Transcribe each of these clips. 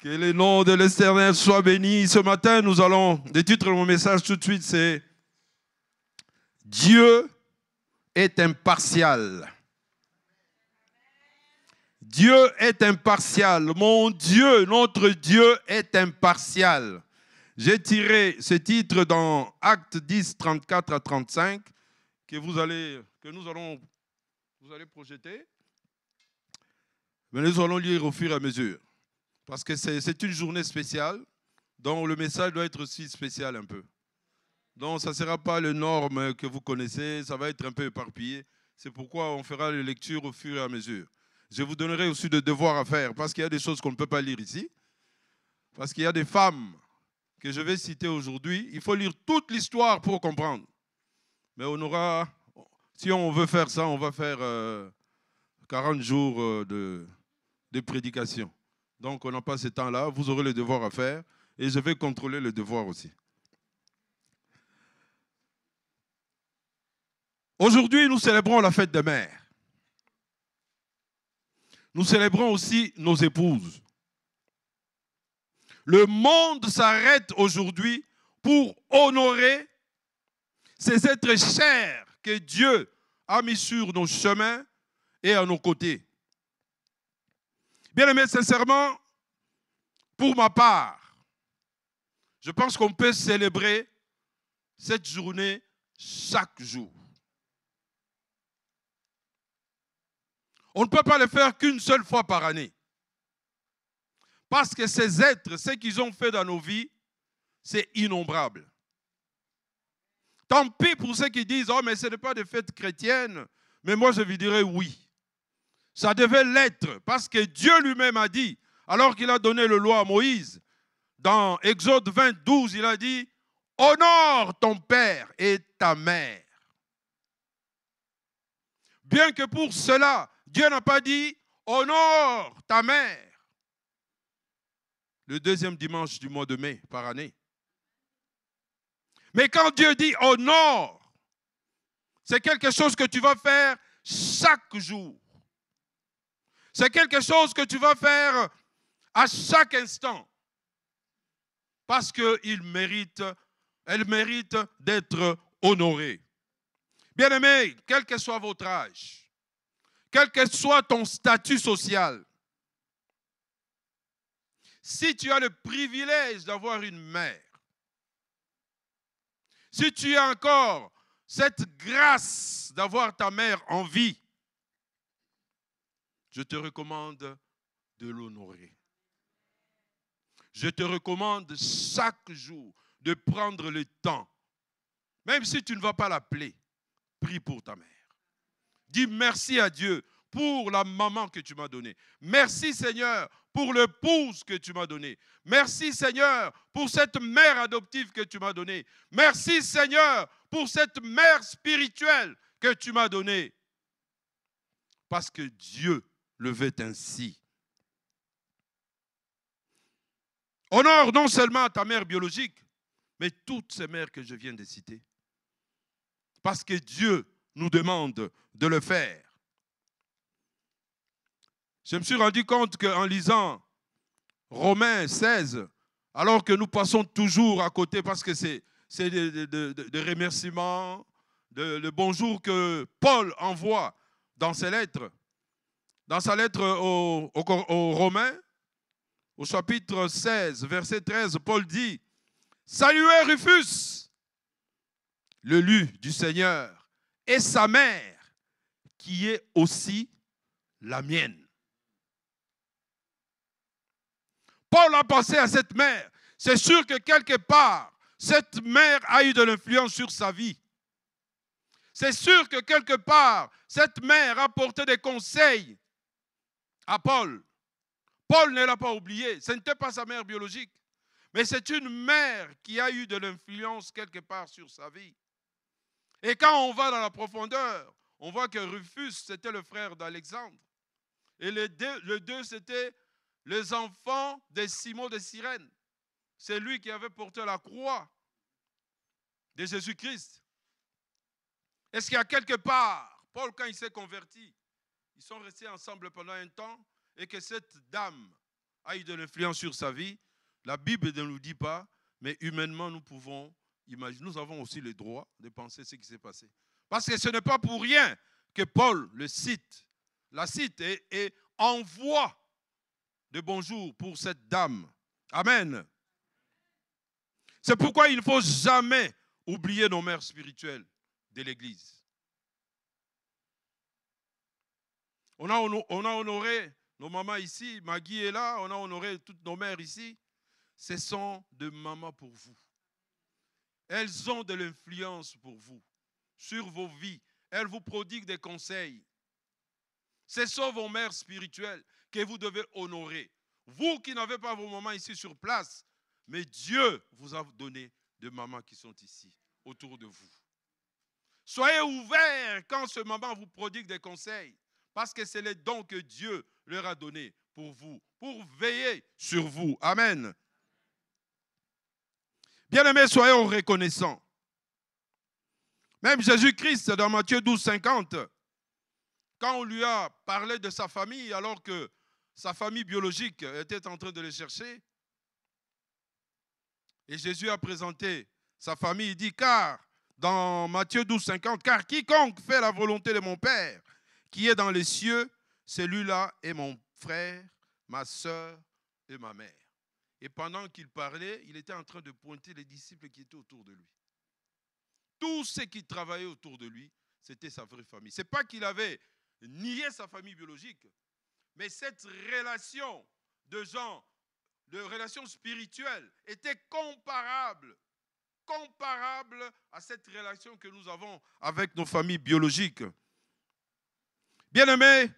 Que le nom de l'Éternel soit béni. Ce matin, nous allons, le titre de mon message tout de suite, c'est Dieu est impartial. Dieu est impartial. Mon Dieu, notre Dieu est impartial. J'ai tiré ce titre dans Actes 10, 34 à 35, que vous allez projeter. Mais nous allons lire au fur et à mesure. Parce que c'est une journée spéciale, donc le message doit être aussi spécial un peu. Donc ça ne sera pas les normes que vous connaissez, ça va être un peu éparpillé. C'est pourquoi on fera les lectures au fur et à mesure. Je vous donnerai aussi des devoirs à faire, parce qu'il y a des choses qu'on ne peut pas lire ici. Parce qu'il y a des femmes que je vais citer aujourd'hui. Il faut lire toute l'histoire pour comprendre. Mais si on veut faire ça, on va faire 40 jours de prédication. Donc, on n'a pas ce temps-là. Vous aurez le devoir à faire. Et je vais contrôler le devoir aussi. Aujourd'hui, nous célébrons la fête des mères. Nous célébrons aussi nos épouses. Le monde s'arrête aujourd'hui pour honorer ces êtres chers que Dieu a mis sur nos chemins et à nos côtés. Bien-aimés, sincèrement, pour ma part, je pense qu'on peut célébrer cette journée chaque jour. On ne peut pas le faire qu'une seule fois par année. Parce que ces êtres, ce qu'ils ont fait dans nos vies, c'est innombrable. Tant pis pour ceux qui disent « Oh, mais ce n'est pas de fête chrétienne », mais moi je vous dirais oui. Ça devait l'être, parce que Dieu lui-même a dit, alors qu'il a donné le loi à Moïse, dans Exode 20, 12, il a dit « Honore ton père et ta mère ». Bien que pour cela, Dieu n'a pas dit « Honore ta mère » le deuxième dimanche du mois de mai par année. Mais quand Dieu dit « honore », c'est quelque chose que tu vas faire chaque jour. C'est quelque chose que tu vas faire à chaque instant. Parce qu'elle mérite d'être honorée. Bien-aimé, quel que soit votre âge, quel que soit ton statut social, si tu as le privilège d'avoir une mère, si tu as encore cette grâce d'avoir ta mère en vie, je te recommande de l'honorer. Je te recommande chaque jour de prendre le temps, même si tu ne vas pas l'appeler, prie pour ta mère. Dis merci à Dieu pour la maman que tu m'as donnée. Merci Seigneur pour l'épouse que tu m'as donnée. Merci Seigneur pour cette mère adoptive que tu m'as donnée. Merci Seigneur pour cette mère spirituelle que tu m'as donnée. Parce que Dieu le veut ainsi. Honore non seulement ta mère biologique, mais toutes ces mères que je viens de citer. Parce que Dieu nous demande de le faire. Je me suis rendu compte qu'en lisant Romains 16, alors que nous passons toujours à côté parce que c'est des remerciements, le bonjour que Paul envoie dans ses lettres, dans sa lettre aux Romains, au chapitre 16, verset 13, Paul dit « Saluez Rufus, l'élu du Seigneur, et sa mère, qui est aussi la mienne. » Paul a pensé à cette mère. C'est sûr que quelque part, cette mère a eu de l'influence sur sa vie. C'est sûr que quelque part, cette mère a porté des conseils à Paul. Paul ne l'a pas oublié. Ce n'était pas sa mère biologique. Mais c'est une mère qui a eu de l'influence quelque part sur sa vie. Et quand on va dans la profondeur, on voit que Rufus, c'était le frère d'Alexandre. Et les deux, c'était les enfants de Simon de Cyrène. C'est lui qui avait porté la croix de Jésus-Christ. Est-ce qu'il y a quelque part, Paul, quand il s'est converti, ils sont restés ensemble pendant un temps, et que cette dame a eu de l'influence sur sa vie, la Bible ne nous dit pas, mais humainement, nous pouvons imaginer. Nous avons aussi le droit de penser ce qui s'est passé. Parce que ce n'est pas pour rien que Paul la cite et envoie de bonjour pour cette dame. Amen. C'est pourquoi il ne faut jamais oublier nos mères spirituelles de l'Église. On a honoré nos mamans ici, Maggie est là, on a honoré toutes nos mères ici. Ce sont des mamans pour vous. Elles ont de l'influence pour vous, sur vos vies. Elles vous prodiguent des conseils. Ce sont vos mères spirituelles que vous devez honorer. Vous qui n'avez pas vos mamans ici sur place, mais Dieu vous a donné des mamans qui sont ici, autour de vous. Soyez ouverts quand ce maman vous prodigue des conseils, parce que c'est les dons que Dieu leur a donnés pour vous, pour veiller sur vous. Amen. Bien-aimés, soyons reconnaissants. Même Jésus-Christ, dans Matthieu 12, 50, quand on lui a parlé de sa famille, alors que sa famille biologique était en train de le chercher, et Jésus a présenté sa famille, il dit, car, dans Matthieu 12, 50, car quiconque fait la volonté de mon Père, qui est dans les cieux, celui-là est mon frère, ma soeur et ma mère. Et pendant qu'il parlait, il était en train de pointer les disciples qui étaient autour de lui. Tous ceux qui travaillaient autour de lui, c'était sa vraie famille. Ce n'est pas qu'il avait nié sa famille biologique, mais cette relation de gens, de relation spirituelle, était comparable à cette relation que nous avons avec nos familles biologiques. Bien-aimés,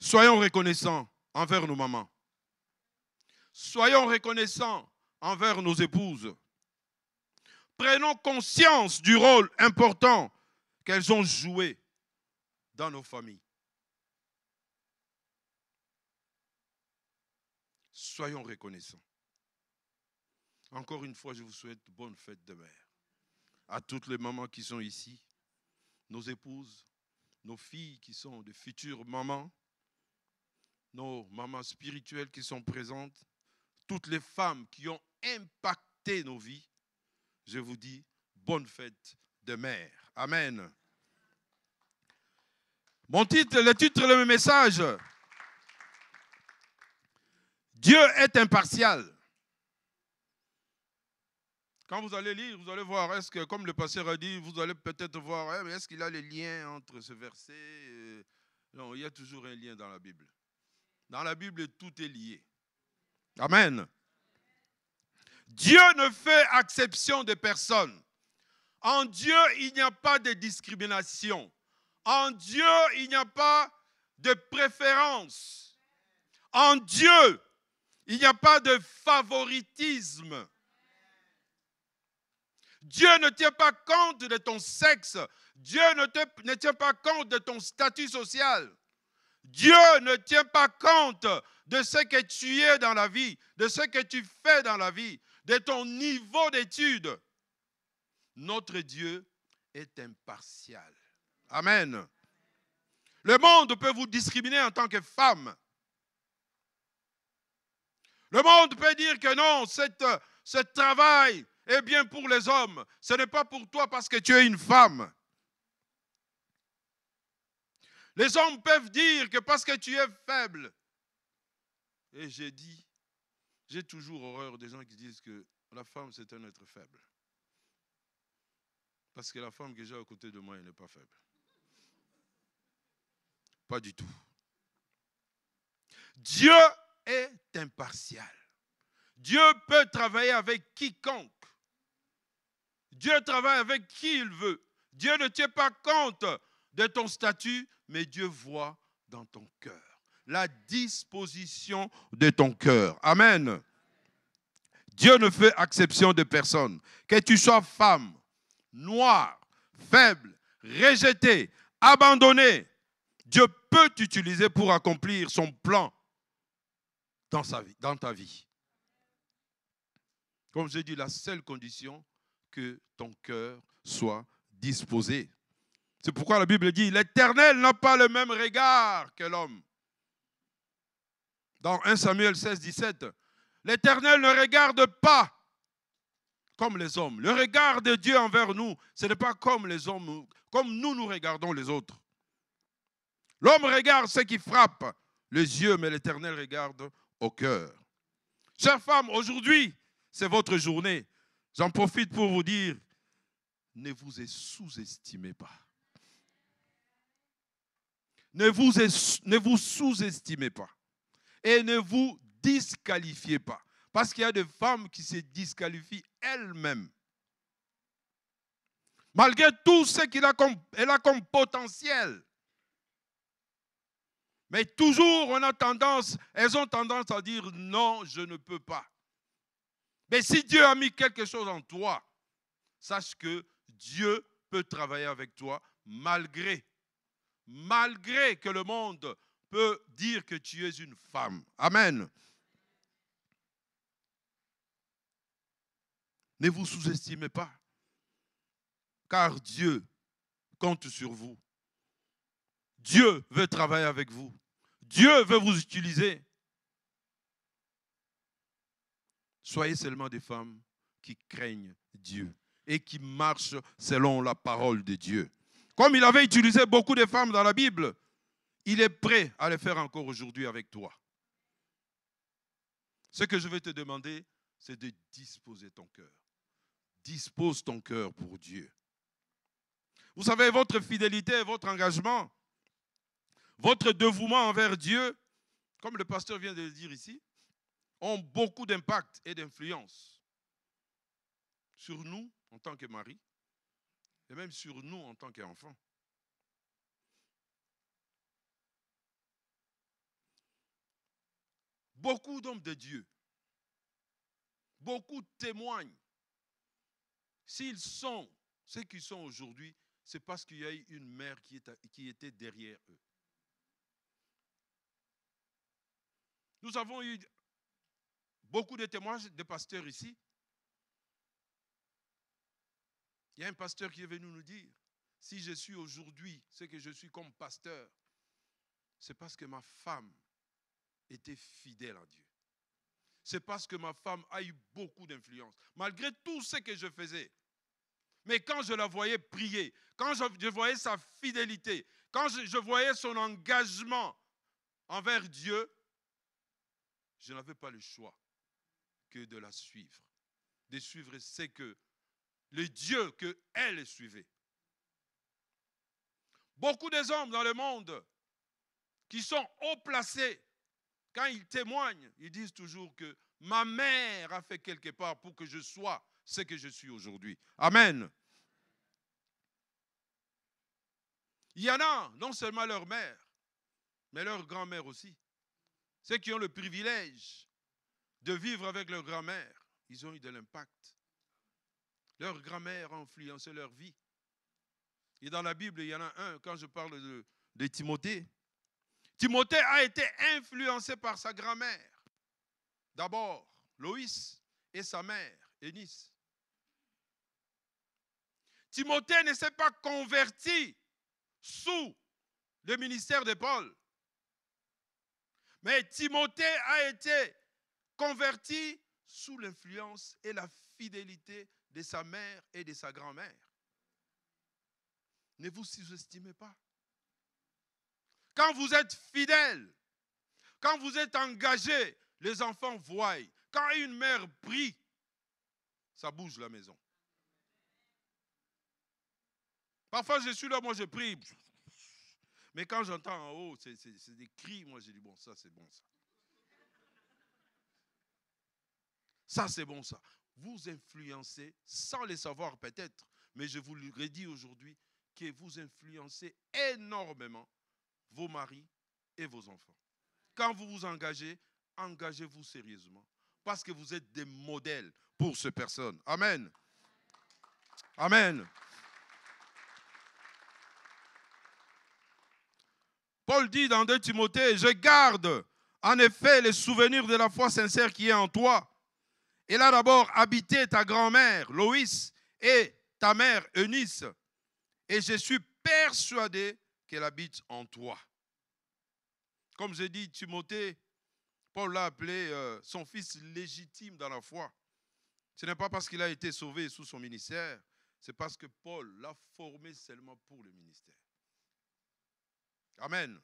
soyons reconnaissants envers nos mamans. Soyons reconnaissants envers nos épouses. Prenons conscience du rôle important qu'elles ont joué dans nos familles. Soyons reconnaissants. Encore une fois, je vous souhaite bonne fête de mère. À toutes les mamans qui sont ici, nos épouses, nos filles qui sont de futures mamans, nos mamans spirituelles qui sont présentes, toutes les femmes qui ont impacté nos vies, je vous dis bonne fête de mère. Amen. Le titre de mon message, Dieu est impartial. Quand vous allez lire, vous allez voir, est-ce que, comme le pasteur a dit, vous allez peut-être voir, est-ce qu'il y a les liens entre ce verset? Non, il y a toujours un lien dans la Bible. Dans la Bible, tout est lié. Amen. Dieu ne fait exception de personne. En Dieu, il n'y a pas de discrimination. En Dieu, il n'y a pas de préférence. En Dieu, il n'y a pas de favoritisme. Dieu ne tient pas compte de ton sexe. Dieu ne tient pas compte de ton statut social. Dieu ne tient pas compte de ce que tu es dans la vie, de ce que tu fais dans la vie, de ton niveau d'études. Notre Dieu est impartial. Amen. Le monde peut vous discriminer en tant que femme. Le monde peut dire que non, ce travail est bien pour les hommes. Ce n'est pas pour toi parce que tu es une femme. Les hommes peuvent dire que parce que tu es faible. Et j'ai toujours horreur des gens qui disent que la femme c'est un être faible. Parce que la femme que j'ai à côté de moi, elle n'est pas faible. Pas du tout. Dieu est impartial. Dieu peut travailler avec quiconque. Dieu travaille avec qui il veut. Dieu ne tient pas compte de ton statut, mais Dieu voit dans ton cœur. La disposition de ton cœur. Amen. Dieu ne fait exception de personne. Que tu sois femme, noire, faible, rejetée, abandonnée, Dieu peut t'utiliser pour accomplir son plan dans ta vie. Comme j'ai dit, la seule condition, que ton cœur soit disposé. C'est pourquoi la Bible dit, l'Éternel n'a pas le même regard que l'homme. Dans 1 Samuel 16, 17, l'Éternel ne regarde pas comme les hommes. Le regard de Dieu envers nous, ce n'est pas comme les hommes, comme nous regardons les autres. L'homme regarde ce qui frappe les yeux, mais l'Éternel regarde au cœur. Chères femmes, aujourd'hui, c'est votre journée. J'en profite pour vous dire, ne vous sous-estimez pas. Ne vous sous-estimez pas. Et ne vous disqualifiez pas. Parce qu'il y a des femmes qui se disqualifient elles-mêmes. Malgré tout ce qu'elle a comme potentiel. Mais toujours, elles ont tendance à dire non, je ne peux pas. Mais si Dieu a mis quelque chose en toi, sache que Dieu peut travailler avec toi malgré que le monde peut dire que tu es une femme. Amen. Ne vous sous-estimez pas, car Dieu compte sur vous. Dieu veut travailler avec vous. Dieu veut vous utiliser. Soyez seulement des femmes qui craignent Dieu et qui marchent selon la parole de Dieu. Comme il avait utilisé beaucoup de femmes dans la Bible, il est prêt à le faire encore aujourd'hui avec toi. Ce que je vais te demander, c'est de disposer ton cœur. Dispose ton cœur pour Dieu. Vous savez, votre fidélité, votre engagement, votre dévouement envers Dieu, comme le pasteur vient de le dire ici, ont beaucoup d'impact et d'influence sur nous en tant que mari et même sur nous en tant qu'enfants. Beaucoup d'hommes de Dieu, beaucoup témoignent. S'ils sont ce qu'ils sont aujourd'hui, c'est parce qu'il y a eu une mère qui était derrière eux. Nous avons eu beaucoup de témoignages de pasteurs ici. Il y a un pasteur qui est venu nous dire, si je suis aujourd'hui ce que je suis comme pasteur, c'est parce que ma femme était fidèle à Dieu. C'est parce que ma femme a eu beaucoup d'influence, malgré tout ce que je faisais. Mais quand je la voyais prier, quand je voyais sa fidélité, quand je voyais son engagement envers Dieu, je n'avais pas le choix que de la suivre. De suivre ce que le Dieu qu'elle suivait. Beaucoup des hommes dans le monde qui sont haut placés, quand ils témoignent, ils disent toujours que ma mère a fait quelque part pour que je sois ce que je suis aujourd'hui. Amen. Il y en a, non seulement leur mère, mais leur grand-mère aussi. Ceux qui ont le privilège de vivre avec leur grand-mère, ils ont eu de l'impact. Leur grand-mère a influencé leur vie. Et dans la Bible, il y en a un, quand je parle de Timothée. Timothée a été influencé par sa grand-mère. D'abord, Loïs et sa mère, Eunice. Timothée ne s'est pas converti sous le ministère de Paul. Mais Timothée a été converti sous l'influence et la fidélité de sa mère et de sa grand-mère. Ne vous sous-estimez pas. Quand vous êtes fidèle, quand vous êtes engagé, les enfants voient. Quand une mère prie, ça bouge la maison. Parfois, je suis là, moi je prie. Mais quand j'entends en haut, c'est des cris, moi j'ai dit, bon, ça c'est bon ça. Ça c'est bon ça. Vous influencez, sans le savoir peut-être, mais je vous le redis aujourd'hui, que vous influencez énormément vos maris et vos enfants. Quand vous vous engagez, engagez-vous sérieusement. Parce que vous êtes des modèles pour ces personnes. Amen. Amen. Paul dit dans 2 Timothée, je garde en effet les souvenirs de la foi sincère qui est en toi. Elle a d'abord habité ta grand-mère, Loïs, et ta mère, Eunice. Et je suis persuadé qu'elle habite en toi. Comme j'ai dit, Timothée, Paul l'a appelé son fils légitime dans la foi. Ce n'est pas parce qu'il a été sauvé sous son ministère, c'est parce que Paul l'a formé seulement pour le ministère. Amen.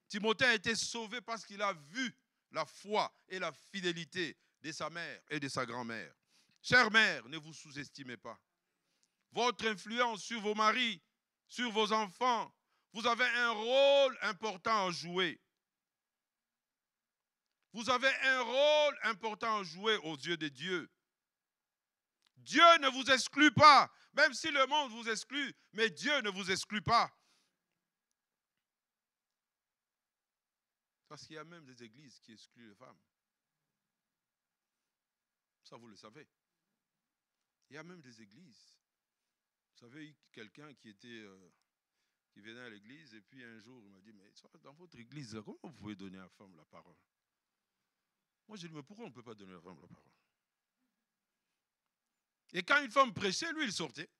Timothée a été sauvé parce qu'il a vu la foi et la fidélité de sa mère et de sa grand-mère. Chère mère, ne vous sous-estimez pas. Votre influence sur vos maris, sur vos enfants, vous avez un rôle important à jouer. Vous avez un rôle important à jouer aux yeux de Dieu. Dieu ne vous exclut pas, même si le monde vous exclut, mais Dieu ne vous exclut pas. Parce qu'il y a même des églises qui excluent les femmes. Ça, vous le savez. Il y a même des églises. Vous savez, quelqu'un qui venait à l'église et puis un jour, il m'a dit, mais dans votre église, comment vous pouvez donner à la femme la parole? Moi, je lui ai dit, mais pourquoi on ne peut pas donner à la femme la parole? Et quand une femme prêchait, lui, il sortait.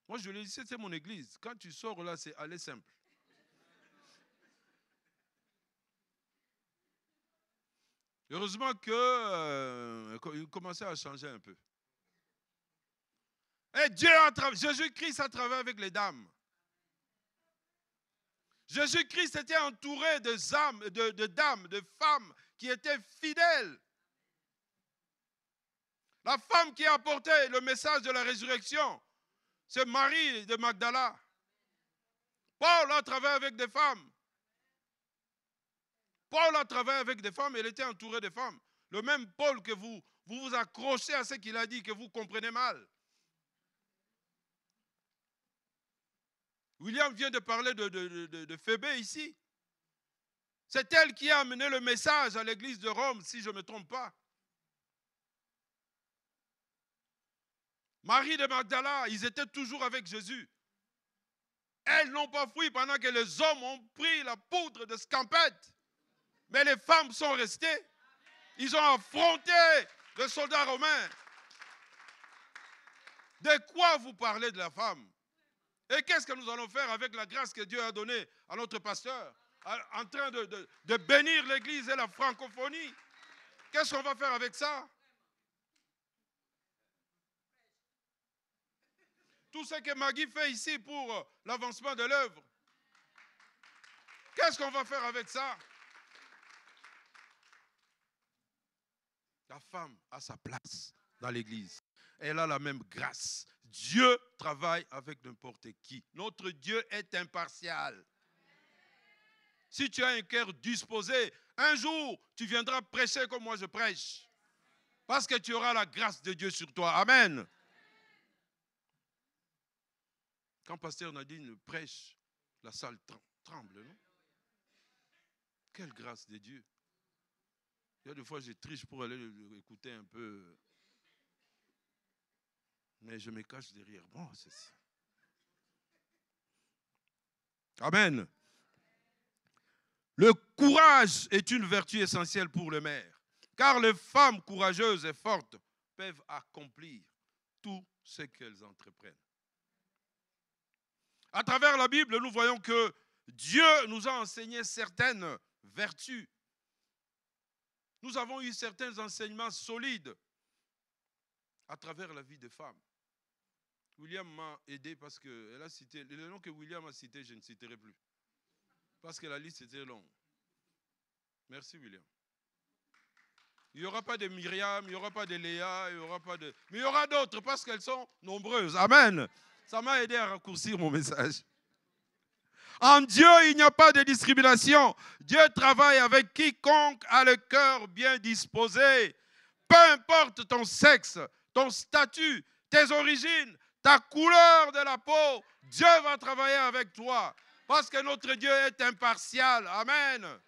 Moi, je lui ai dit, c'est mon église. Quand tu sors là, c'est aller simple. Heureusement qu'il commençait à changer un peu. Et Jésus-Christ a travaillé avec les dames. Jésus-Christ était entouré de dames, de femmes qui étaient fidèles. La femme qui a apporté le message de la résurrection, c'est Marie de Magdala. Paul a travaillé avec des femmes. Paul a travaillé avec des femmes, il était entouré de femmes. Le même Paul que vous accrochez à ce qu'il a dit, que vous comprenez mal. William vient de parler de Phébé ici. C'est elle qui a amené le message à l'église de Rome, si je ne me trompe pas. Marie de Magdala, ils étaient toujours avec Jésus. Elles n'ont pas fui pendant que les hommes ont pris la poudre de scampette. Mais les femmes sont restées. Ils ont affronté les soldats romains. De quoi vous parlez de la femme? Et qu'est-ce que nous allons faire avec la grâce que Dieu a donnée à notre pasteur, en train de bénir l'église et la francophonie? Qu'est-ce qu'on va faire avec ça? Tout ce que Maggie fait ici pour l'avancement de l'œuvre, qu'est-ce qu'on va faire avec ça? La femme a sa place dans l'église. Elle a la même grâce. Dieu travaille avec n'importe qui. Notre Dieu est impartial. Si tu as un cœur disposé, un jour, tu viendras prêcher comme moi je prêche. Parce que tu auras la grâce de Dieu sur toi. Amen. Quand pasteur Nadine prêche, la salle tremble, non? Quelle grâce de Dieu. Il y a des fois, je triche pour aller écouter un peu. Mais je me cache derrière. Bon, c'est ça. Amen. Le courage est une vertu essentielle pour le maire. Car les femmes courageuses et fortes peuvent accomplir tout ce qu'elles entreprennent. À travers la Bible, nous voyons que Dieu nous a enseigné certaines vertus. Nous avons eu certains enseignements solides à travers la vie des femmes. William m'a aidé parce qu'elle a cité, le nom que William a cité, je ne citerai plus. Parce que la liste était longue. Merci William. Il n'y aura pas de Myriam, il n'y aura pas de Léa, il n'y aura pas de... Mais il y aura d'autres parce qu'elles sont nombreuses. Amen. Ça m'a aidé à raccourcir mon message. En Dieu, il n'y a pas de discrimination. Dieu travaille avec quiconque a le cœur bien disposé. Peu importe ton sexe, ton statut, tes origines, ta couleur de la peau, Dieu va travailler avec toi. Parce que notre Dieu est impartial. Amen.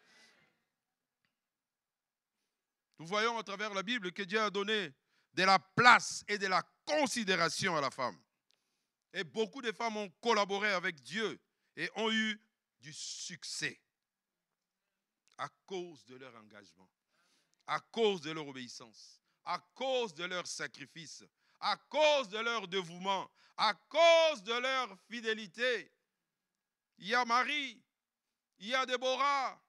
Nous voyons à travers la Bible que Dieu a donné de la place et de la considération à la femme. Et beaucoup de femmes ont collaboré avec Dieu et ont eu du succès à cause de leur engagement, à cause de leur obéissance, à cause de leur sacrifice, à cause de leur dévouement, à cause de leur fidélité. Il y a Marie, il y a Déborah,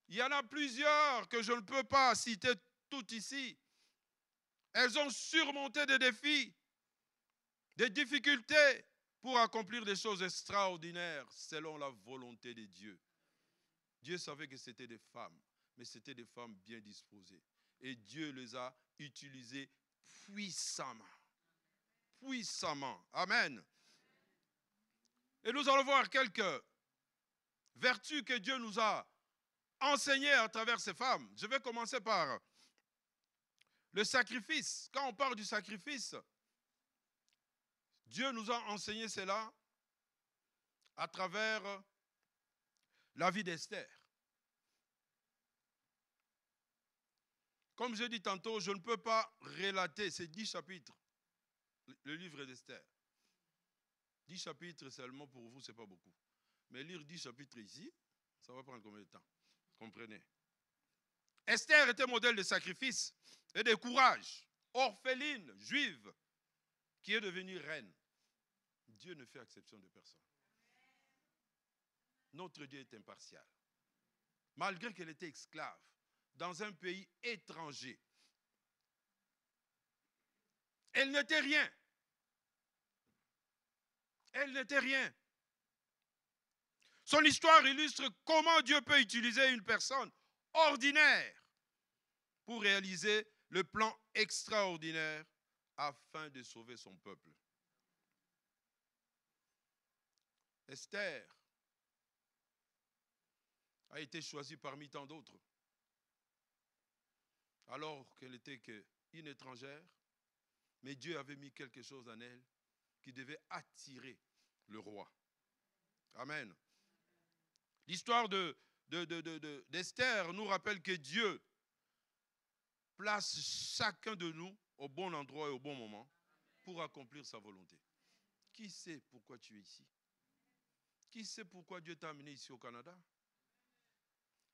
Il y en a plusieurs que je ne peux pas citer toutes ici. Elles ont surmonté des défis, des difficultés pour accomplir des choses extraordinaires selon la volonté de Dieu. Dieu savait que c'était des femmes, mais c'était des femmes bien disposées. Et Dieu les a utilisées puissamment. Puissamment. Amen. Et nous allons voir quelques vertus que Dieu nous a enseignées à travers ces femmes. Je vais commencer par le sacrifice. Quand on parle du sacrifice, Dieu nous a enseigné cela à travers la vie d'Esther. Comme je dis tantôt, je ne peux pas relater ces 10 chapitres, le livre d'Esther. 10 chapitres seulement pour vous, ce n'est pas beaucoup. Mais lire 10 chapitres ici, ça va prendre combien de temps? Comprenez. Esther était modèle de sacrifice et de courage. Orpheline, juive, qui est devenue reine. Dieu ne fait exception de personne. Notre Dieu est impartial. Malgré qu'elle était esclave dans un pays étranger, elle n'était rien. Elle n'était rien. Son histoire illustre comment Dieu peut utiliser une personne ordinaire pour réaliser le plan extraordinaire afin de sauver son peuple. Esther a été choisie parmi tant d'autres, alors qu'elle n'était qu'une étrangère, mais Dieu avait mis quelque chose en elle qui devait attirer le roi. Amen. L'histoire d'Esther nous rappelle que Dieu place chacun de nous au bon endroit et au bon moment pour accomplir sa volonté. Qui sait pourquoi tu es ici? Qui sait pourquoi Dieu t'a amené ici au Canada?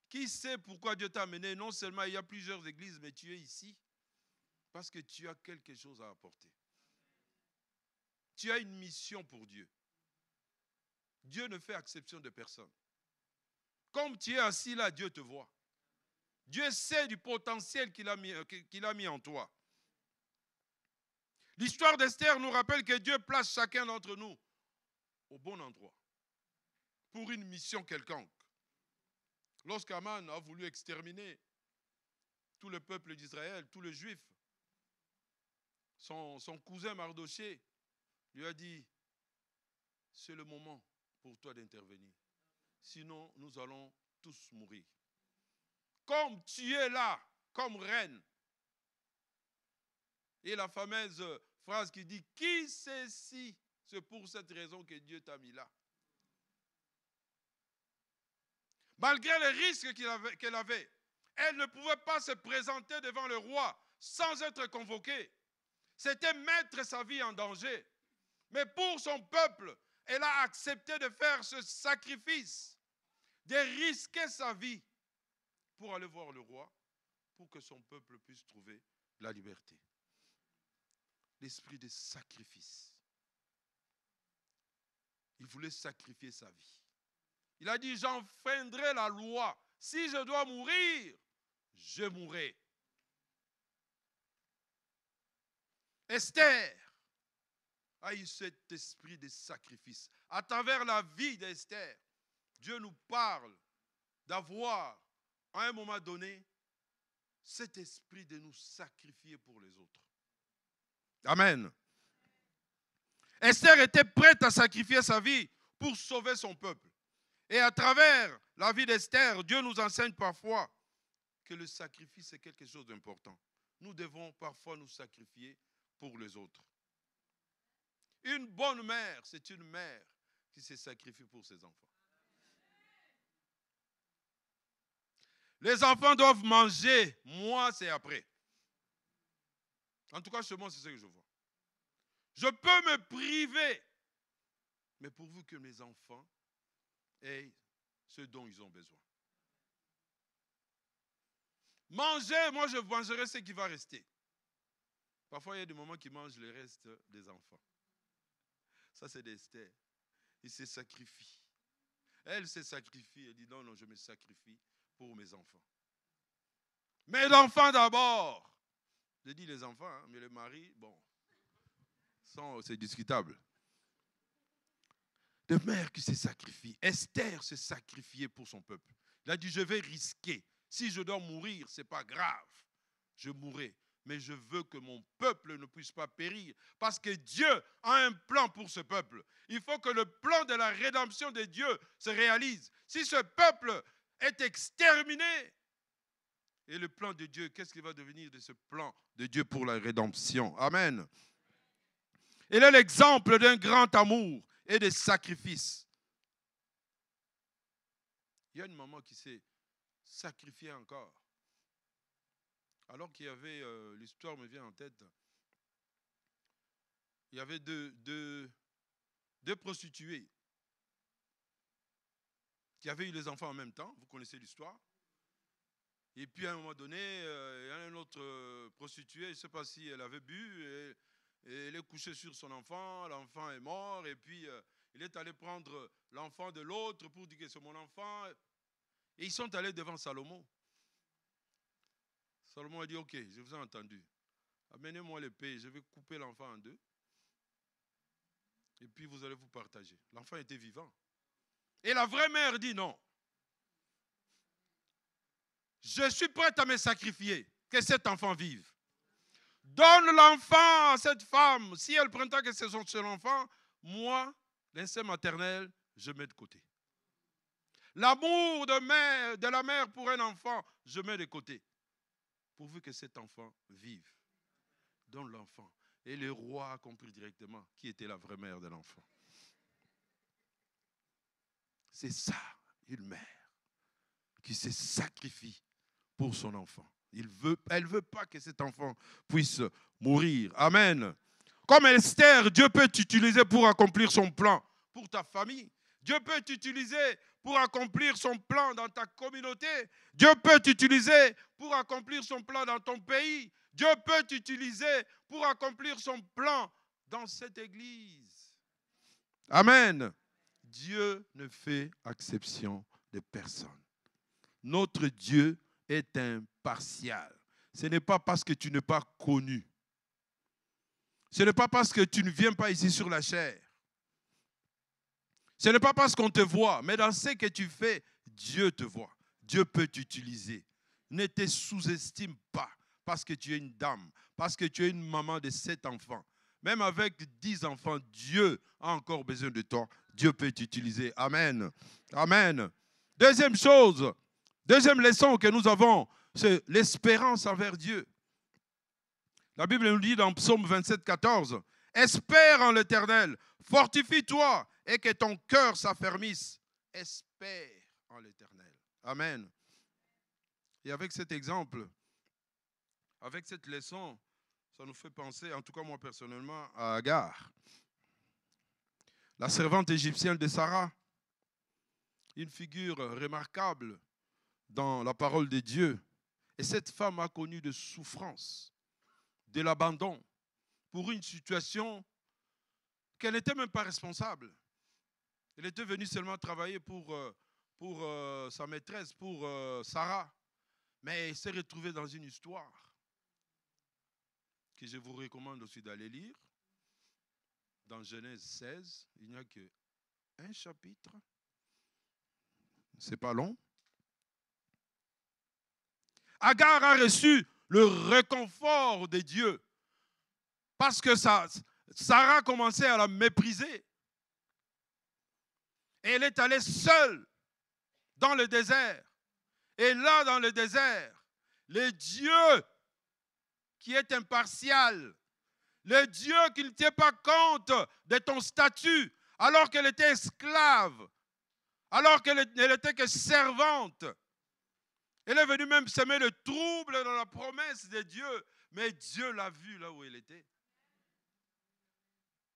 Qui sait pourquoi Dieu t'a amené? Non seulement il y a plusieurs églises, mais tu es ici parce que tu as quelque chose à apporter. Tu as une mission pour Dieu. Dieu ne fait exception de personne. Comme tu es assis là, Dieu te voit. Dieu sait du potentiel qu'il a mis en toi. L'histoire d'Esther nous rappelle que Dieu place chacun d'entre nous au bon endroit pour une mission quelconque. Lorsqu'Aman a voulu exterminer tout le peuple d'Israël, tous les Juifs, son cousin Mardoché lui a dit, c'est le moment pour toi d'intervenir. Sinon, nous allons tous mourir. Comme tu es là, comme reine. Et la fameuse phrase qui dit, qui sait si c'est pour cette raison que Dieu t'a mis là. Malgré les risques qu'elle avait, elle ne pouvait pas se présenter devant le roi sans être convoquée. C'était mettre sa vie en danger. Mais pour son peuple, elle a accepté de faire ce sacrifice, de risquer sa vie pour aller voir le roi, pour que son peuple puisse trouver la liberté. L'esprit de sacrifice. Il voulait sacrifier sa vie. Il a dit, j'enfreindrai la loi. Si je dois mourir, je mourrai. Esther a eu cet esprit de sacrifice. À travers la vie d'Esther, Dieu nous parle d'avoir, à un moment donné, cet esprit de nous sacrifier pour les autres. Amen. Esther était prête à sacrifier sa vie pour sauver son peuple. Et à travers la vie d'Esther, Dieu nous enseigne parfois que le sacrifice est quelque chose d'important. Nous devons parfois nous sacrifier pour les autres. Une bonne mère, c'est une mère qui se sacrifie pour ses enfants. Les enfants doivent manger, moi c'est après. En tout cas, chez moi, c'est ce que je vois. Je peux me priver, mais pourvu que mes enfants aient ce dont ils ont besoin. Manger, moi je mangerai ce qui va rester. Parfois, il y a des moments qui mangent le reste des enfants. Ça, c'est d'Esther. Il se sacrifie. Elle se sacrifie. Elle dit non, non, je me sacrifie pour mes enfants. Mes enfants d'abord. Je dis les enfants, hein, mais le mari, bon, c'est discutable. De mère qui s'est sacrifiée. Esther s'est sacrifiée pour son peuple. Il a dit, je vais risquer. Si je dois mourir, ce n'est pas grave. Je mourrai. Mais je veux que mon peuple ne puisse pas périr. Parce que Dieu a un plan pour ce peuple. Il faut que le plan de la rédemption de Dieu se réalise. Si ce peuple est exterminé, et le plan de Dieu, qu'est-ce qui va devenir de ce plan de Dieu pour la rédemption? Amen. Il est l'exemple d'un grand amour et de sacrifice. Il y a une maman qui s'est sacrifiée encore. Alors qu'il y avait, l'histoire me vient en tête, il y avait deux prostituées qui avaient eu les enfants en même temps. Vous connaissez l'histoire. Et puis à un moment donné, il y a une autre prostituée, je ne sais pas si elle avait bu, et elle est couchée sur son enfant est mort, et puis il est allé prendre l'enfant de l'autre pour dire que c'est mon enfant. Et ils sont allés devant Salomon. Salomon a dit, ok, je vous ai entendu. Amenez-moi l'épée, je vais couper l'enfant en deux. Et puis vous allez vous partager. L'enfant était vivant. Et la vraie mère dit non. Je suis prête à me sacrifier, que cet enfant vive. Donne l'enfant à cette femme. Si elle prétend que c'est son seul enfant, moi, l'instinct maternel, je mets de côté. L'amour de la mère pour un enfant, je mets de côté. Pourvu que cet enfant vive. Donne l'enfant. Et le roi a compris directement qui était la vraie mère de l'enfant. C'est ça, une mère qui se sacrifie pour son enfant. Elle ne veut pas que cet enfant puisse mourir. Amen. Comme Esther, Dieu peut t'utiliser pour accomplir son plan pour ta famille. Dieu peut t'utiliser pour accomplir son plan dans ta communauté. Dieu peut t'utiliser pour accomplir son plan dans ton pays. Dieu peut t'utiliser pour accomplir son plan dans cette église. Amen. Dieu ne fait exception de personne. Notre Dieu est impartial. Ce n'est pas parce que tu n'es pas connu. Ce n'est pas parce que tu ne viens pas ici sur la chair. Ce n'est pas parce qu'on te voit, mais dans ce que tu fais, Dieu te voit. Dieu peut t'utiliser. Ne te sous-estime pas parce que tu es une dame, parce que tu es une maman de 7 enfants. Même avec 10 enfants, Dieu a encore besoin de toi. Dieu peut t'utiliser. Amen. Amen. Deuxième chose, deuxième leçon que nous avons, c'est l'espérance envers Dieu. La Bible nous dit dans Psaume 27, 14, « Espère en l'Éternel, fortifie-toi et que ton cœur s'affermisse. Espère en l'Éternel. » Amen. Et avec cet exemple, avec cette leçon, ça nous fait penser, en tout cas moi personnellement, à Agar, la servante égyptienne de Sarah, une figure remarquable dans la parole de Dieu. Et cette femme a connu de souffrance, de l'abandon, pour une situation qu'elle n'était même pas responsable. Elle était venue seulement travailler pour sa maîtresse, pour Sarah. Mais elle s'est retrouvée dans une histoire que je vous recommande aussi d'aller lire. Dans Genèse 16, il n'y a qu'un chapitre. C'est pas long. Agar a reçu le réconfort de Dieu parce que Sarah commençait à la mépriser. Et elle est allée seule dans le désert. Et là, dans le désert, le Dieu qui est impartial, le Dieu qui ne tient pas compte de ton statut, alors qu'elle était esclave, alors qu'elle n'était que servante. Elle est venue même semer le trouble dans la promesse de Dieu, mais Dieu l'a vue là où elle était.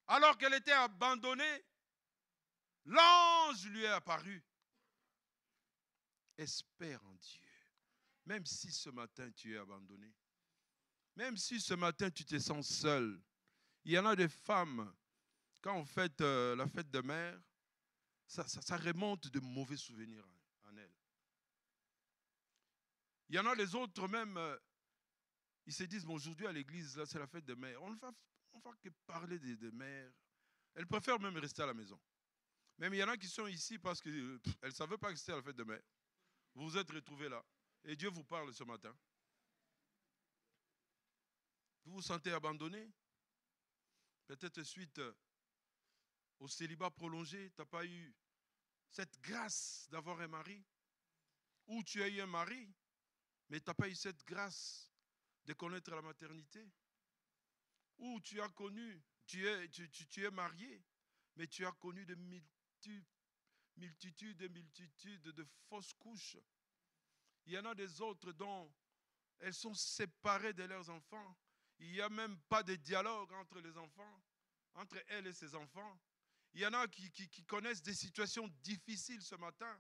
Alors qu'elle était abandonnée, l'ange lui est apparu. Espère en Dieu, même si ce matin tu es abandonné, même si ce matin tu te sens seul. Il y en a des femmes, quand on fête la fête de mère, ça remonte de mauvais souvenirs en elles. Il y en a les autres même, ils se disent, bon, aujourd'hui à l'église, là, c'est la fête des mères. On ne va que parler des mères. Elles préfèrent même rester à la maison. Même il y en a qui sont ici parce qu'elles ne savaient pas que c'était la fête des mères. Vous vous êtes retrouvés là. Et Dieu vous parle ce matin. Vous vous sentez abandonné. Peut-être suite au célibat prolongé, tu n'as pas eu cette grâce d'avoir un mari. Ou tu as eu un mari, mais tu n'as pas eu cette grâce de connaître la maternité. Ou tu as connu, tu es marié, mais tu as connu de multitudes de fausses couches. Il y en a des autres dont elles sont séparées de leurs enfants. Il n'y a même pas de dialogue entre les enfants, entre elles et ses enfants. Il y en a qui connaissent des situations difficiles ce matin.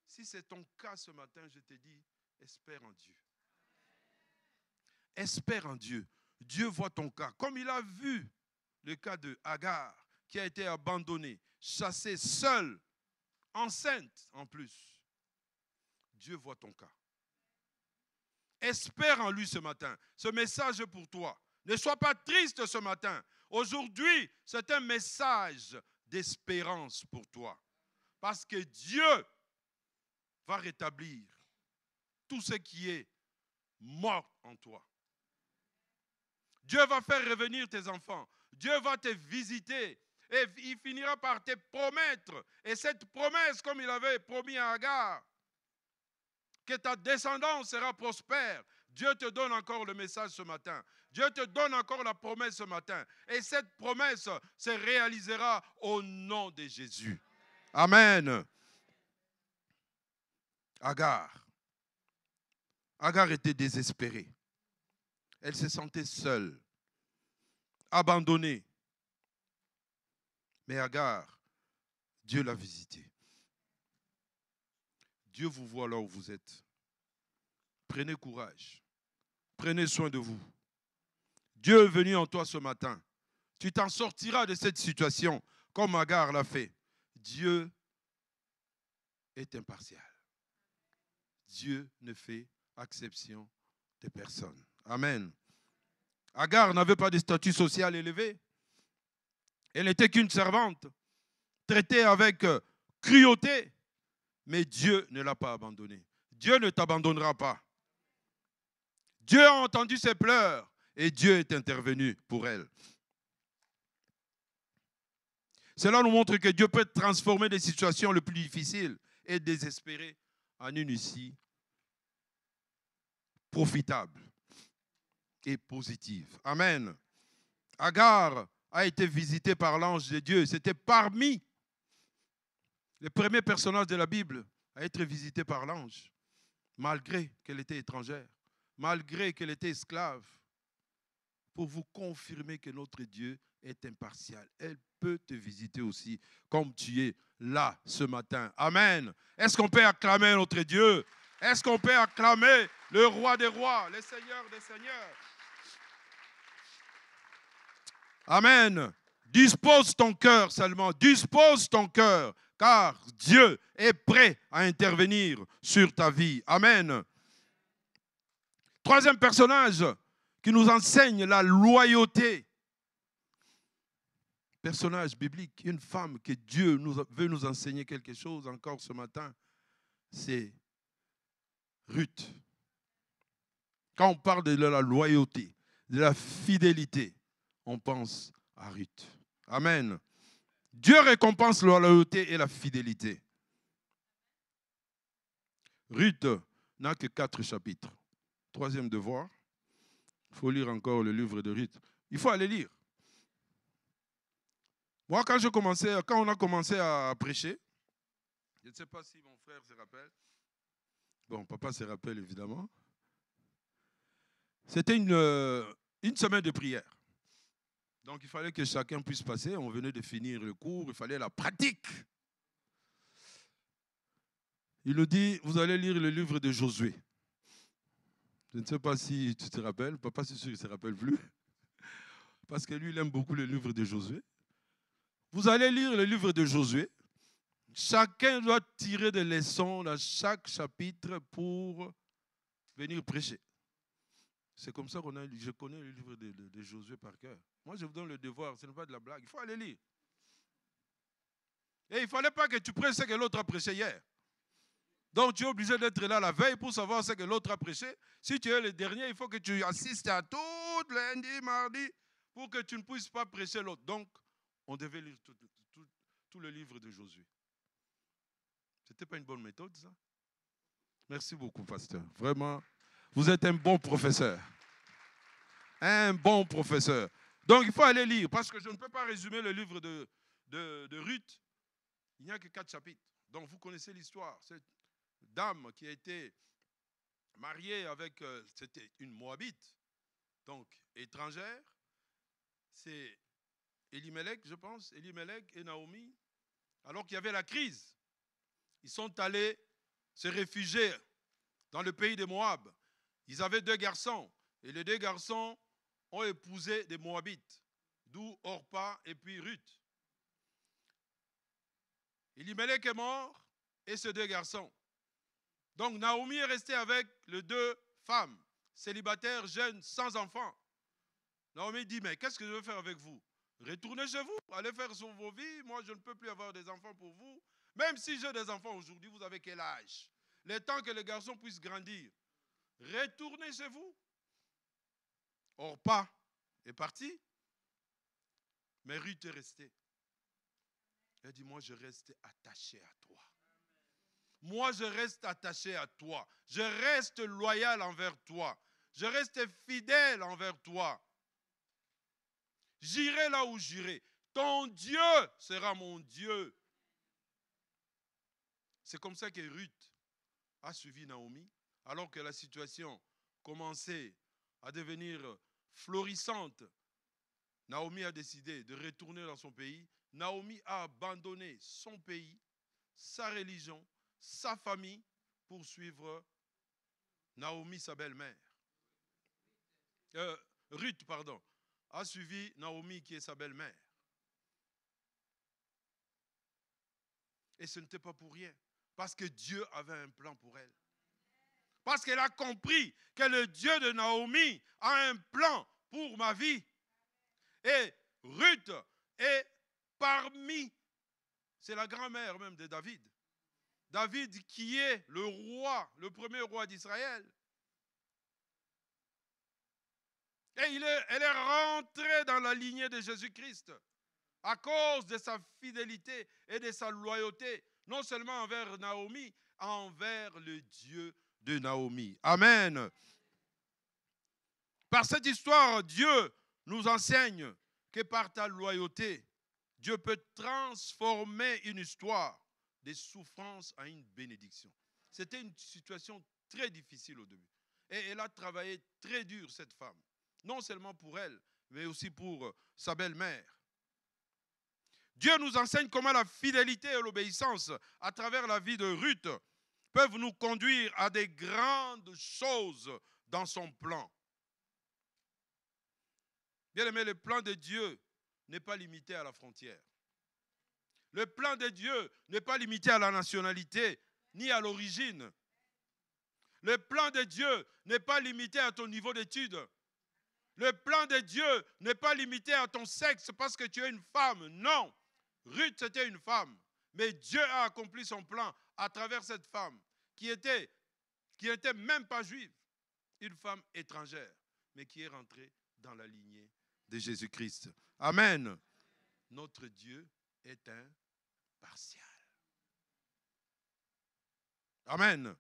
Si c'est ton cas ce matin, je te dis, espère en Dieu. Espère en Dieu. Dieu voit ton cas. Comme il a vu le cas de Agar, qui a été abandonnée, chassée seule, enceinte en plus. Dieu voit ton cas. Espère en lui ce matin. Ce message est pour toi. Ne sois pas triste ce matin. Aujourd'hui, c'est un message d'espérance pour toi. Parce que Dieu va rétablir tout ce qui est mort en toi. Dieu va faire revenir tes enfants. Dieu va te visiter. Et il finira par te promettre. Et cette promesse, comme il avait promis à Agar, que ta descendance sera prospère. Dieu te donne encore le message ce matin. Dieu te donne encore la promesse ce matin. Et cette promesse se réalisera au nom de Jésus. Amen. Agar était désespérée. Elle se sentait seule, abandonnée. Mais Agar, Dieu l'a visitée. Dieu vous voit là où vous êtes. Prenez courage. Prenez soin de vous. Dieu est venu en toi ce matin. Tu t'en sortiras de cette situation comme Agar l'a fait. Dieu est impartial. Dieu ne fait exception de personne. Amen. Agar n'avait pas de statut social élevé. Elle n'était qu'une servante, traitée avec cruauté. Mais Dieu ne l'a pas abandonnée. Dieu ne t'abandonnera pas. Dieu a entendu ses pleurs et Dieu est intervenu pour elle. Cela nous montre que Dieu peut transformer des situations les plus difficiles et désespérées en une issue profitable et positive. Amen. Agar a été visitée par l'ange de Dieu. C'était parmi les premiers personnages de la Bible à être visité par l'ange, malgré qu'elle était étrangère, malgré qu'elle était esclave, pour vous confirmer que notre Dieu est impartial. Elle peut te visiter aussi comme tu es là ce matin. Amen. Est-ce qu'on peut acclamer notre Dieu? Est-ce qu'on peut acclamer le roi des rois, le Seigneur des seigneurs? Amen. Dispose ton cœur seulement. Dispose ton cœur. Car Dieu est prêt à intervenir sur ta vie. Amen. Troisième personnage qui nous enseigne la loyauté. Personnage biblique, une femme que Dieu veut nous enseigner quelque chose encore ce matin, c'est Ruth. Quand on parle de la loyauté, de la fidélité, on pense à Ruth. Amen. Dieu récompense la loyauté et la fidélité. Ruth n'a que 4 chapitres. Troisième devoir. Il faut lire encore le livre de Ruth. Il faut aller lire. Moi, quand on a commencé à prêcher, je ne sais pas si mon frère se rappelle. Bon, papa se rappelle évidemment. C'était une semaine de prière. Donc, il fallait que chacun puisse passer. On venait de finir le cours, il fallait la pratique. Il nous dit, vous allez lire le livre de Josué. Je ne sais pas si tu te rappelles. Papa, c'est sûr qu'il ne se rappelle plus. Parce que lui, il aime beaucoup le livre de Josué. Vous allez lire le livre de Josué. Chacun doit tirer des leçons dans chaque chapitre pour venir prêcher. C'est comme ça je connais le livre de Josué par cœur. Moi, je vous donne le devoir, ce n'est pas de la blague. Il faut aller lire. Et il ne fallait pas que tu prêches ce que l'autre a prêché hier. Donc, tu es obligé d'être là la veille pour savoir ce que l'autre a prêché. Si tu es le dernier, il faut que tu assistes à tout lundi, mardi, pour que tu ne puisses pas prêcher l'autre. Donc, on devait lire tout le livre de Josué. Ce n'était pas une bonne méthode, ça? Merci beaucoup, pasteur. Vraiment, vous êtes un bon professeur. Un bon professeur. Donc, il faut aller lire, parce que je ne peux pas résumer le livre de Ruth. Il n'y a que 4 chapitres. Donc, vous connaissez l'histoire. Cette dame qui a été mariée avec, c'était une Moabite, donc étrangère. C'est Elimelech, je pense, Elimelech et Naomi. Alors qu'il y avait la crise, ils sont allés se réfugier dans le pays de Moab. Ils avaient 2 garçons. Et les 2 garçons ont épousé des Moabites, d'où Orpa et puis Ruth. Elimelech est mort et ces 2 garçons. Donc Naomi est restée avec les 2 femmes, célibataires, jeunes, sans enfants. Naomi dit, mais qu'est-ce que je veux faire avec vous? Retournez chez vous, allez faire sur vos vies. Moi, je ne peux plus avoir des enfants pour vous. Même si j'ai des enfants aujourd'hui, vous avez quel âge? Le temps que les garçons puissent grandir. Retournez chez vous. Orpa est parti, mais Ruth est restée. Elle dit, moi, je reste attaché à toi. Moi, je reste attaché à toi. Je reste loyal envers toi. Je reste fidèle envers toi. J'irai là où j'irai. Ton Dieu sera mon Dieu. C'est comme ça que Ruth a suivi Naomi, alors que la situation commençait à devenir florissante. Naomi a décidé de retourner dans son pays. Naomi a abandonné son pays, sa religion, sa famille pour suivre Naomi, sa belle-mère. Ruth, pardon, a suivi Naomi qui est sa belle-mère. Et ce n'était pas pour rien, parce que Dieu avait un plan pour elle. Parce qu'elle a compris que le Dieu de Naomi a un plan pour ma vie. Et Ruth est parmi, c'est la grand-mère même de David. David qui est le roi, le premier roi d'Israël. Et elle est rentrée dans la lignée de Jésus-Christ à cause de sa fidélité et de sa loyauté, non seulement envers Naomi, envers le Dieu de Naomi. Amen. Par cette histoire, Dieu nous enseigne que par ta loyauté, Dieu peut transformer une histoire de souffrance en une bénédiction. C'était une situation très difficile au début. Et elle a travaillé très dur, cette femme. Non seulement pour elle, mais aussi pour sa belle-mère. Dieu nous enseigne comment la fidélité et l'obéissance à travers la vie de Ruth peuvent nous conduire à des grandes choses dans son plan. Bien aimé, le plan de Dieu n'est pas limité à la frontière. Le plan de Dieu n'est pas limité à la nationalité ni à l'origine. Le plan de Dieu n'est pas limité à ton niveau d'études. Le plan de Dieu n'est pas limité à ton sexe parce que tu es une femme. Non. Ruth, c'était une femme. Mais Dieu a accompli son plan à travers cette femme qui était même pas juive. Une femme étrangère, mais qui est rentrée dans la lignée de Jésus-Christ. Amen. Notre Dieu est impartial. Amen.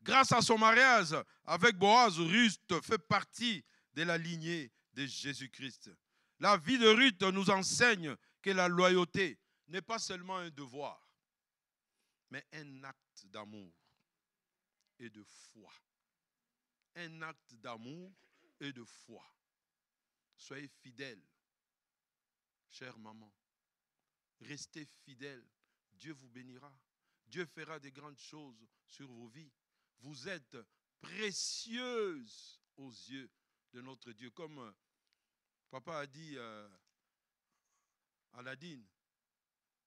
Grâce à son mariage avec Boaz, Ruth fait partie de la lignée de Jésus-Christ. La vie de Ruth nous enseigne que la loyauté n'est pas seulement un devoir, mais un acte d'amour et de foi. Un acte d'amour et de foi. Soyez fidèles, chère maman. Restez fidèles. Dieu vous bénira. Dieu fera de grandes choses sur vos vies. Vous êtes précieuses aux yeux de notre Dieu. Comme papa a dit à Nadine,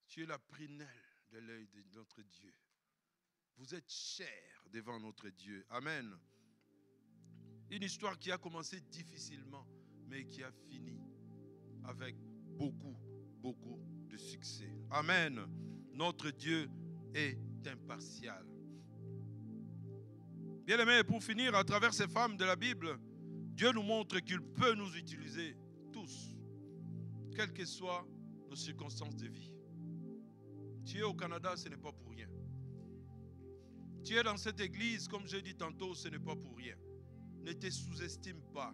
tu es la prunelle de l'œil de notre Dieu. Vous êtes chers devant notre Dieu. Amen. Une histoire qui a commencé difficilement, mais qui a fini avec beaucoup de succès. Amen. Notre Dieu est impartial. Bien-aimés, pour finir, à travers ces femmes de la Bible, Dieu nous montre qu'il peut nous utiliser tous, quelles que soient nos circonstances de vie. Tu es au Canada, ce n'est pas pour rien. Tu es dans cette église, comme j'ai dit tantôt, ce n'est pas pour rien. Ne te sous-estime pas.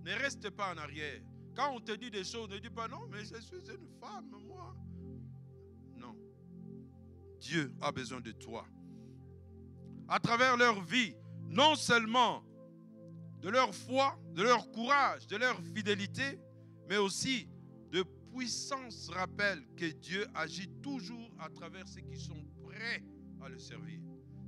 Ne reste pas en arrière. Quand on te dit des choses, ne dis pas non, mais je suis une femme, moi. Non. Dieu a besoin de toi. À travers leur vie, non seulement de leur foi, de leur courage, de leur fidélité, mais aussi de puissance rappelle que Dieu agit toujours à travers ceux qui sont prêts à le servir.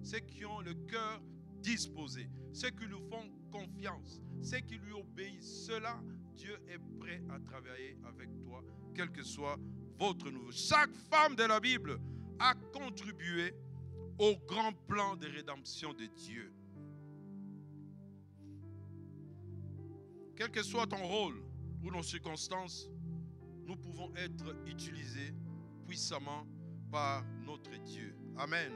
Ceux qui ont le cœur disposé, ceux qui lui font confiance, ceux qui lui obéissent. Cela, Dieu est prêt à travailler avec toi, quel que soit votre niveau. Chaque femme de la Bible a contribué au grand plan de rédemption de Dieu. Quel que soit ton rôle ou nos circonstances, nous pouvons être utilisés puissamment par notre Dieu. Amen.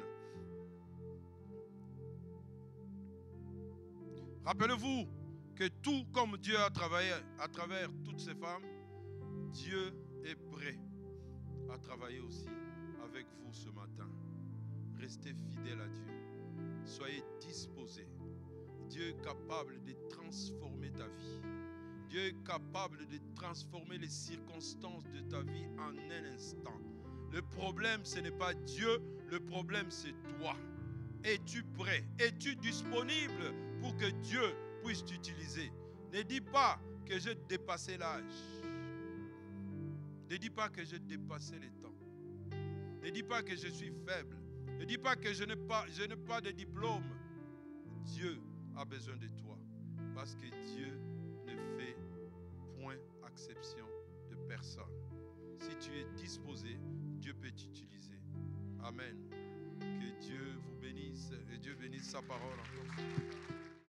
Rappelez-vous que tout comme Dieu a travaillé à travers toutes ces femmes, Dieu est prêt à travailler aussi avec vous ce matin. Restez fidèles à Dieu. Soyez disposés. Dieu est capable de transformer ta vie. Dieu est capable de transformer les circonstances de ta vie en un instant. Le problème, ce n'est pas Dieu, le problème, c'est toi. Es-tu prêt? Es-tu disponible pour que Dieu puisse t'utiliser? Ne dis pas que j'ai dépassé l'âge. Ne dis pas que j'ai dépassé le temps. Ne dis pas que je suis faible. Ne dis pas que je n'ai pas de diplôme. Dieu a besoin de toi. Parce que Dieu ne fait point exception de personne. Si tu es disposé, Dieu peut t'utiliser. Amen. Que Dieu vous bénisse et Dieu bénisse sa parole encore.